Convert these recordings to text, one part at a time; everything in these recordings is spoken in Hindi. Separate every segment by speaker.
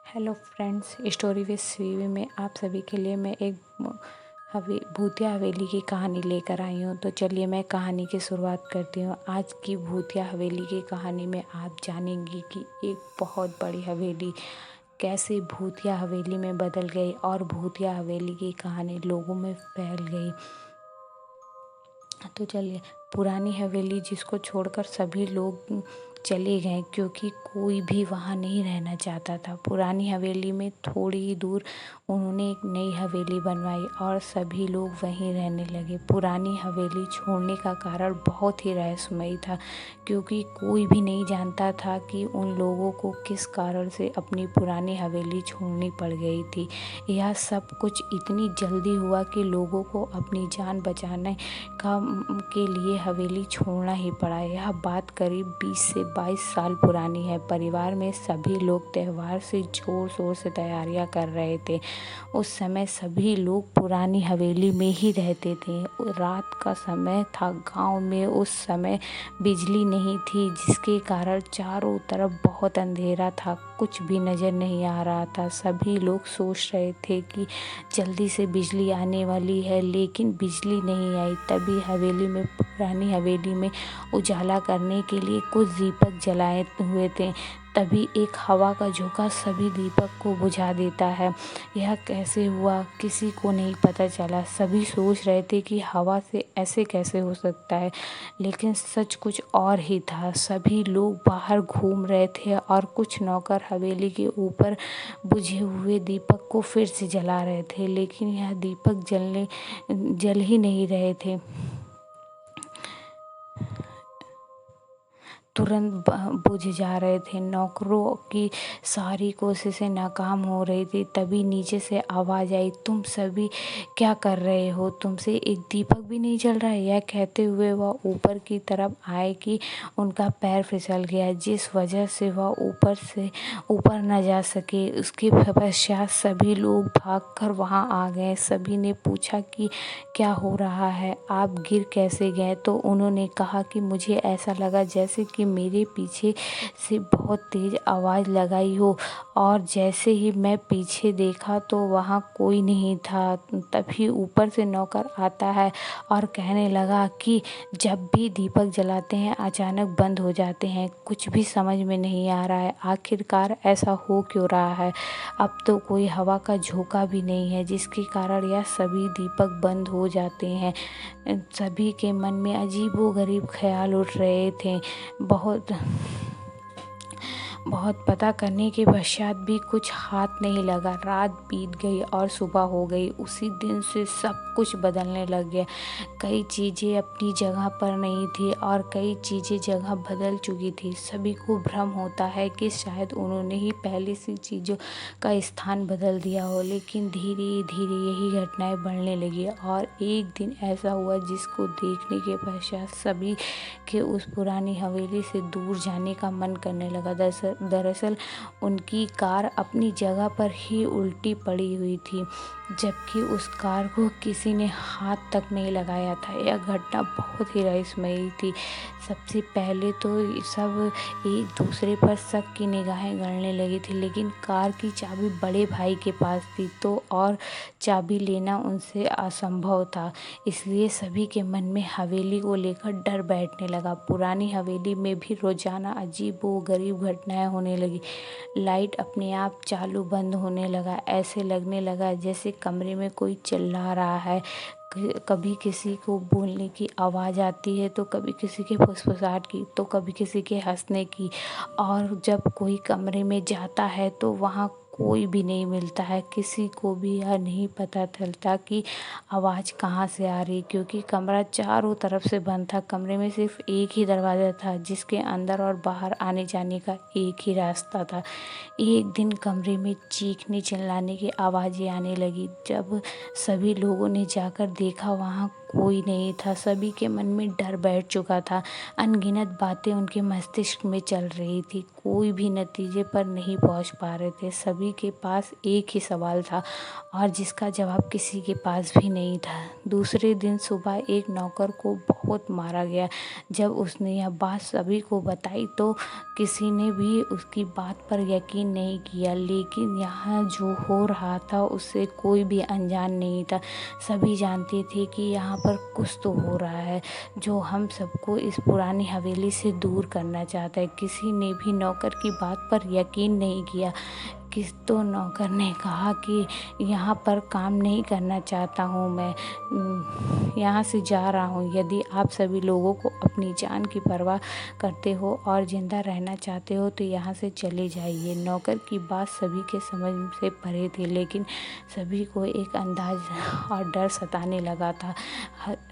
Speaker 1: Hello friends, story with CV में आप सभी के लिए मैं एक भूतिया हवेली की कहानी लेकर आई हूँ। तो चलिए मैं कहानी की शुरुआत करती हूँ। आज की भूतिया हवेली की कहानी में आप जानेंगी कि एक बहुत बड़ी हवेली कैसे भूतिया हवेली में बदल गई और भूतिया हवेली की कहानी लोगों में फैल गई। तो चलिए, पुरानी हवेली जिसको छोड़कर सभी लोग चले गए क्योंकि कोई भी वहाँ नहीं रहना चाहता था। पुरानी हवेली में थोड़ी ही दूर उन्होंने एक नई हवेली बनवाई और सभी लोग वहीं रहने लगे। पुरानी हवेली छोड़ने का कारण बहुत ही रहस्यमयी था क्योंकि कोई भी नहीं जानता था कि उन लोगों को किस कारण से अपनी पुरानी हवेली छोड़नी पड़ गई थी। यह सब कुछ इतनी जल्दी हुआ कि लोगों को अपनी जान बचाने के लिए हवेली छोड़ना ही पड़ा। यह बात करीब 20 से 22 साल पुरानी है। परिवार में सभी लोग त्योहार से जोर शोर से तैयारियां कर रहे थे। उस समय सभी लोग पुरानी हवेली में ही रहते थे। रात का समय था। गांव में उस समय बिजली नहीं थी, जिसके कारण चारों तरफ बहुत अंधेरा था। कुछ भी नजर नहीं आ रहा था। सभी लोग सोच रहे थे कि जल्दी से बिजली आने वाली है, लेकिन बिजली नहीं आई। तभी पुरानी हवेली में उजाला करने के लिए कुछ दीपक जलाए हुए थे। तभी एक हवा का झोंका सभी दीपक को बुझा देता है। यह कैसे हुआ किसी को नहीं पता चला। सभी सोच रहे थे कि हवा से ऐसे कैसे हो सकता है, लेकिन सच कुछ और ही था। सभी लोग बाहर घूम रहे थे और कुछ नौकर हवेली के ऊपर बुझे हुए दीपक को फिर से जला रहे थे, लेकिन यह दीपक जल ही नहीं रहे थे। तुरंत बुझ जा रहे थे। नौकरों की सारी कोशिशें नाकाम हो रही थी। तभी नीचे से आवाज़ आई, तुम सभी क्या कर रहे हो? तुमसे एक दीपक भी नहीं जल रहा है। यह कहते हुए वह ऊपर की तरफ आए कि उनका पैर फिसल गया, जिस वजह से वह ऊपर न जा सके। उसके पश्चात सभी लोग भागकर वहां आ गए। सभी ने पूछा कि क्या हो रहा है, आप गिर कैसे गए? तो उन्होंने कहा कि मुझे ऐसा लगा जैसे कि मेरे पीछे से बहुत तेज आवाज़ लगाई हो, और जैसे ही मैं पीछे देखा तो वहाँ कोई नहीं था। तभी ऊपर से नौकर आता है और कहने लगा कि जब भी दीपक जलाते हैं अचानक बंद हो जाते हैं। कुछ भी समझ में नहीं आ रहा है, आखिरकार ऐसा हो क्यों रहा है। अब तो कोई हवा का झोंका भी नहीं है, जिसके कारण यह सभी दीपक बंद हो जाते हैं। सभी के मन में अजीबोगरीब ख्याल उठ रहे थे। बहुत पता करने के पश्चात भी कुछ हाथ नहीं लगा। रात बीत गई और सुबह हो गई। उसी दिन से सब कुछ बदलने लग गया। कई चीज़ें अपनी जगह पर नहीं थी और कई चीज़ें जगह बदल चुकी थी। सभी को भ्रम होता है कि शायद उन्होंने ही पहले से चीज़ों का स्थान बदल दिया हो, लेकिन धीरे धीरे यही घटनाएं बढ़ने लगी। और एक दिन ऐसा हुआ जिसको देखने के पश्चात सभी के उस पुरानी हवेली से दूर जाने का मन करने लगा। दरअसल उनकी कार अपनी जगह पर ही उल्टी पड़ी हुई थी, जबकि उस कार को किसी ने हाथ तक नहीं लगाया था। यह घटना बहुत ही रहस्यमयी थी। सबसे पहले तो सब एक दूसरे पर शक की निगाहें गड़ने लगी थी, लेकिन कार की चाबी बड़े भाई के पास थी तो और चाबी लेना उनसे असंभव था। इसलिए सभी के मन में हवेली को लेकर डर बैठने लगा। पुरानी हवेली में भी रोजाना अजीबोगरीब घटनाएं होने लगी। लाइट अपने आप चालू बंद होने लगा। ऐसे लगने लगा जैसे कमरे में कोई चिल्ला रहा है। कभी किसी को बोलने की आवाज़ आती है, तो कभी किसी के फुसफुसाहट की, तो कभी किसी के हंसने की। और जब कोई कमरे में जाता है तो वहाँ कोई भी नहीं मिलता है। किसी को भी यह नहीं पता चलता कि आवाज़ कहाँ से आ रही, क्योंकि कमरा चारों तरफ से बंद था। कमरे में सिर्फ एक ही दरवाज़ा था, जिसके अंदर और बाहर आने जाने का एक ही रास्ता था। एक दिन कमरे में चीखने चिल्लाने की आवाज़ें आने लगी। जब सभी लोगों ने जाकर देखा, वहाँ कोई नहीं था। सभी के मन में डर बैठ चुका था। अनगिनत बातें उनके मस्तिष्क में चल रही थी। कोई भी नतीजे पर नहीं पहुंच पा रहे थे। सभी के पास एक ही सवाल था और जिसका जवाब किसी के पास भी नहीं था। दूसरे दिन सुबह एक नौकर को बहुत मारा गया। जब उसने यह बात सभी को बताई तो किसी ने भी उसकी बात पर यकीन नहीं किया, लेकिन यहाँ जो हो रहा था उससे कोई भी अनजान नहीं था। सभी जानते थे कि यहाँ पर कुछ तो हो रहा है जो हम सबको इस पुरानी हवेली से दूर करना चाहता है। किसी ने भी नौकर की बात पर यकीन नहीं किया। किस तो नौकर ने कहा कि यहाँ पर काम नहीं करना चाहता हूँ मैं, यहाँ से जा रहा हूँ। यदि आप सभी लोगों को अपनी जान की परवाह करते हो और ज़िंदा रहना चाहते हो तो यहाँ से चले जाइए। नौकर की बात सभी के समझ से परे थी, लेकिन सभी को एक अंदाज और डर सताने लगा था।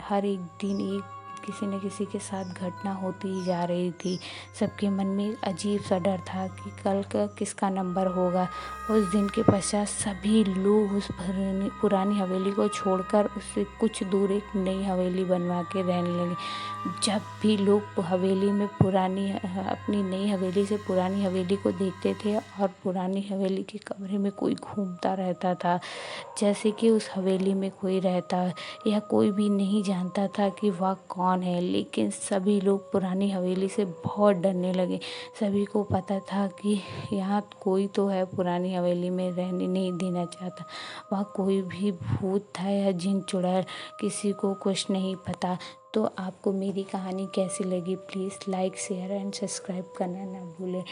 Speaker 1: हर एक दिन एक किसी न किसी के साथ घटना होती ही जा रही थी। सबके मन में एक अजीब सा डर था कि कल का किसका नंबर होगा। उस दिन के पश्चात सभी लोग उस पुरानी हवेली को छोड़कर उससे कुछ दूर एक नई हवेली बनवा के रहने लगे। जब भी लोग हवेली में अपनी नई हवेली से पुरानी हवेली को देखते थे और पुरानी हवेली के कमरे में कोई घूमता रहता था, जैसे कि उस हवेली में कोई रहता या कोई भी नहीं जानता था कि वह कौन है। लेकिन सभी लोग पुरानी हवेली से बहुत डरने लगे। सभी को पता था कि यहाँ कोई तो है, पुरानी हवेली में रहने नहीं देना चाहता। वह कोई भी भूत था या जिन चुड़ैल, किसी को कुछ नहीं पता। तो आपको मेरी कहानी कैसी लगी? Please like, share and subscribe करना ना भूलें।